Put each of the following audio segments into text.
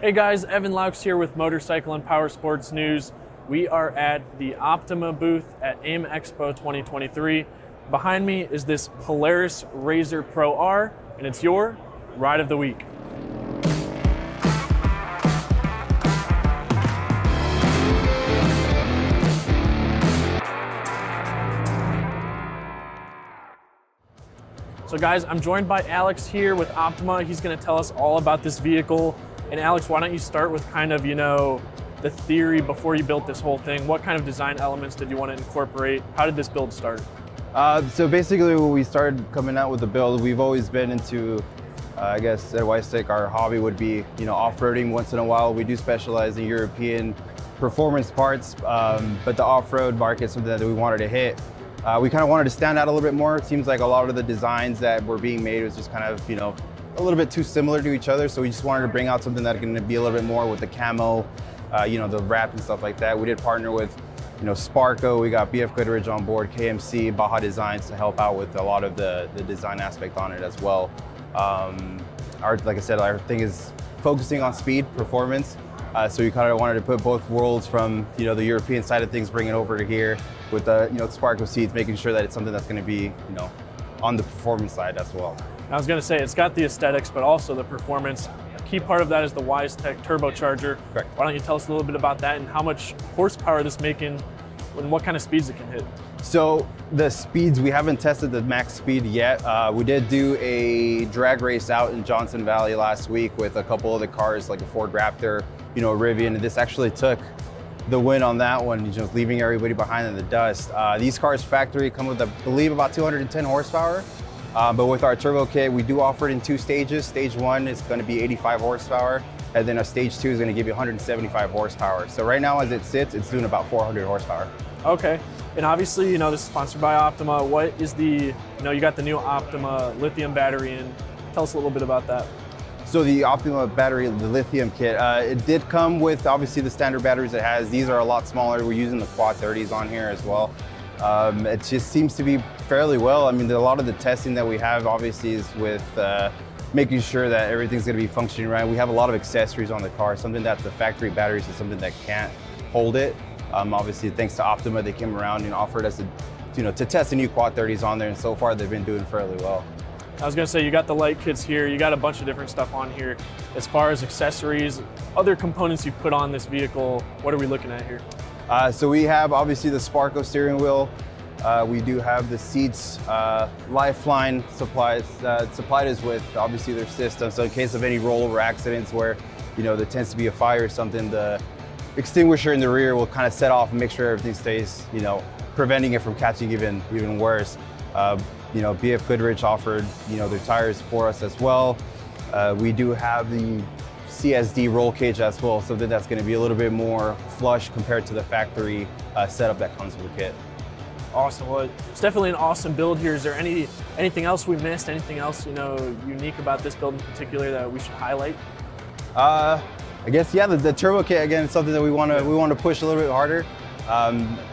Hey guys, Evan Laux here with Motorcycle and Powersports News. We are at the Optima booth at AIMExpo 2023. Behind me is this Polaris RZR Pro R, and it's your Ride of the Week. So guys, I'm joined by Alex here with Optima. He's gonna tell us all about this vehicle. And Alex, why don't you start with kind of, the theory before you built this whole thing? What kind of design elements did you want to incorporate? How did this build start? So basically when we started coming out with the build, we've always been into, I guess at Weistec, our hobby would be, off-roading once in a while. We do specialize in European performance parts, but the off-road market is something that we wanted to hit. We kind of wanted to stand out a little bit more. It seems like a lot of the designs that were being made was just kind of, a little bit too similar to each other. So we just wanted to bring out something that's going to be a little bit more with the camo, the wrap and stuff like that. We did partner with, Sparco. We got BF Goodrich on board, KMC, Baja Designs to help out with a lot of the design aspect on it as well. Like I said, our thing is focusing on speed, performance. So we kind of wanted to put both worlds from, the European side of things, bring it over to here with the, Sparco seats, making sure that it's something that's going to be, on the performance side as well. I was going to say, it's got the aesthetics, but also the performance. A key part of that is the Weistec turbocharger. Correct. Why don't you tell us a little bit about that and how much horsepower this making and what kind of speeds it can hit? So the speeds, we haven't tested the max speed yet. We did do a drag race out in Johnson Valley last week with a couple of the cars, like a Ford Raptor, a Rivian, and this actually took the win on that one, just leaving everybody behind in the dust. These cars factory come with, I believe, about 210 horsepower. But with our turbo kit, we do offer it in two stages. Stage 1 is going to be 85 horsepower, and then a stage 2 is going to give you 175 horsepower. So right now, as it sits, it's doing about 400 horsepower. Okay, and obviously, this is sponsored by Optima. What is the, you got the new Optima lithium battery in. Tell us a little bit about that. So the Optima battery, the lithium kit, it did come with obviously the standard batteries it has. These are a lot smaller. We're using the quad 30s on here as well. It just seems to be fairly well. I mean, a lot of the testing that we have obviously is with making sure that everything's going to be functioning right. We have a lot of accessories on the car, something that the factory batteries is something that can't hold it. Obviously, thanks to Optima, they came around and offered us to test the new quad 30s on there, and so far they've been doing fairly well. I was going to say, you got the light kits here, you got a bunch of different stuff on here. As far as accessories, other components you put on this vehicle, what are we looking at here? So we have obviously the Sparco steering wheel. We do have the seats, Lifeline supplied us with obviously their system. So in case of any rollover accidents where, there tends to be a fire or something, the extinguisher in the rear will kind of set off and make sure everything stays, preventing it from catching even worse. BF Goodrich offered, their tires for us as well. We do have the CSD roll cage as well, something that's going to be a little bit more flush compared to the factory setup that comes with the kit. Awesome. Well, it's definitely an awesome build here. Is there anything else we missed? Anything else unique about this build in particular that we should highlight? I guess the turbo kit again is something that we want to push a little bit harder.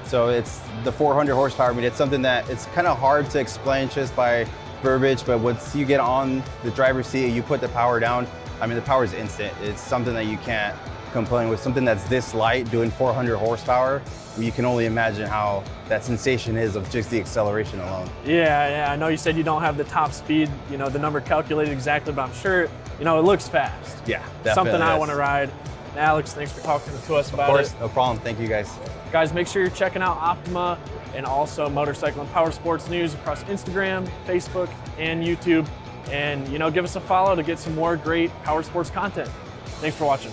So it's the 400 horsepower. I mean, it's something that it's kind of hard to explain just by verbiage, but once you get on the driver's seat and you put the power down, I mean, the power is instant. It's something that you can't complain with. Something that's this light doing 400 horsepower, you can only imagine how that sensation is of just the acceleration alone. Yeah, I know you said you don't have the top speed, the number calculated exactly, but I'm sure, it looks fast. Yeah, definitely. Something I want to ride. And Alex, thanks for talking to us about it. Of course, no problem. Thank you, guys. Guys, make sure you're checking out Optima and also Motorcycle and Powersports News across Instagram, Facebook, and YouTube. And, give us a follow to get some more great Powersports content. Thanks for watching.